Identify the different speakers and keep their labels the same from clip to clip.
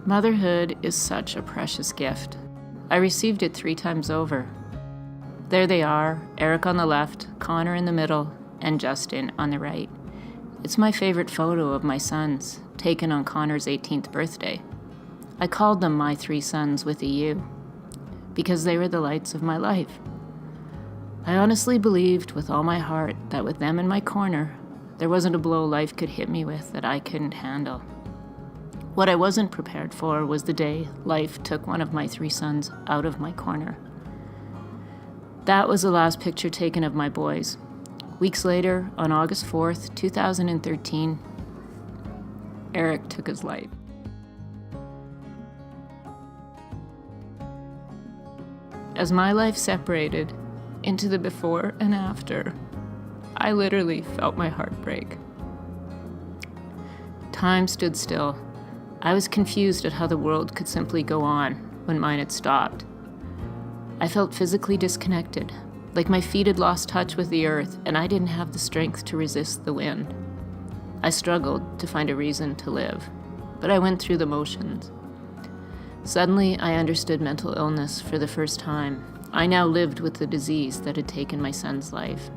Speaker 1: Motherhood is such a precious gift. I received it 3 times over. There they are, Eric on the left, Connor in the middle, and Justin on the right. It's my favorite photo of my sons, taken on Connor's 18th birthday. I called them my 3 sons with a U, because they were the lights of my life. I honestly believed with all my heart that with them in my corner, there wasn't a blow life could hit me with that I couldn't handle. What I wasn't prepared for was the day life took one of my 3 sons out of my corner. That was the last picture taken of my boys. Weeks later, on August 4th, 2013, Eric took his life. As my life separated into the before and after, I literally felt my heart break. Time stood still. I was confused at how the world could simply go on when mine had stopped. I felt physically disconnected, like my feet had lost touch with the earth and I didn't have the strength to resist the wind. I struggled to find a reason to live, but I went through the motions. Suddenly, I understood mental illness for the first time. I now lived with the disease that had taken my son's life.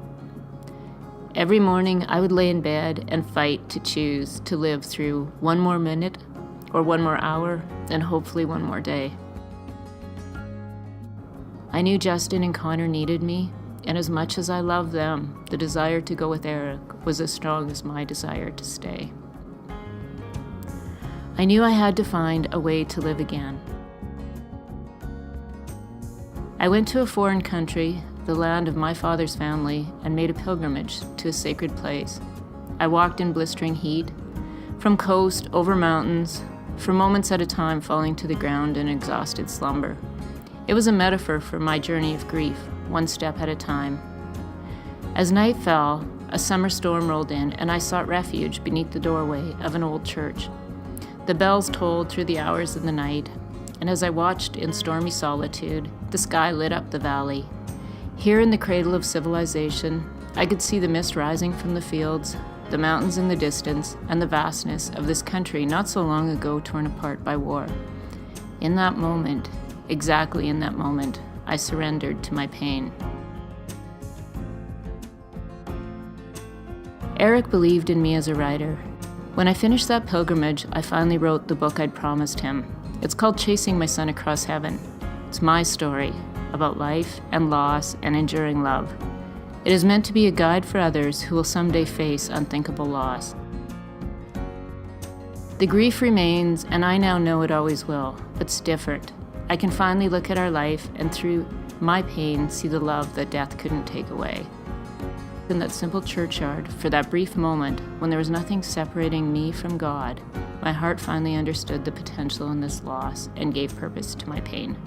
Speaker 1: Every morning, I would lay in bed and fight to choose to live through 1 more minute or 1 more hour, and hopefully 1 more day. I knew Justin and Connor needed me, and as much as I loved them, the desire to go with Eric was as strong as my desire to stay. I knew I had to find a way to live again. I went to a foreign country, the land of my father's family, and made a pilgrimage to a sacred place. I walked in blistering heat, from coast over mountains, for moments at a time falling to the ground in exhausted slumber. It was a metaphor for my journey of grief, 1 step at a time. As night fell, a summer storm rolled in, and I sought refuge beneath the doorway of an old church. The bells tolled through the hours of the night, and as I watched in stormy solitude, the sky lit up the valley. Here in the cradle of civilization, I could see the mist rising from the fields, the mountains in the distance, and the vastness of this country not so long ago torn apart by war. In that moment, exactly in that moment, I surrendered to my pain. Eric believed in me as a writer. When I finished that pilgrimage, I finally wrote the book I'd promised him. It's called Chasing My Son Across Heaven. It's my story about life and loss and enduring love. It is meant to be a guide for others who will someday face unthinkable loss. The grief remains, and I now know it always will, but it's different. I can finally look at our life and through my pain see the love that death couldn't take away. In that simple churchyard, for that brief moment when there was nothing separating me from God, my heart finally understood the potential in this loss and gave purpose to my pain.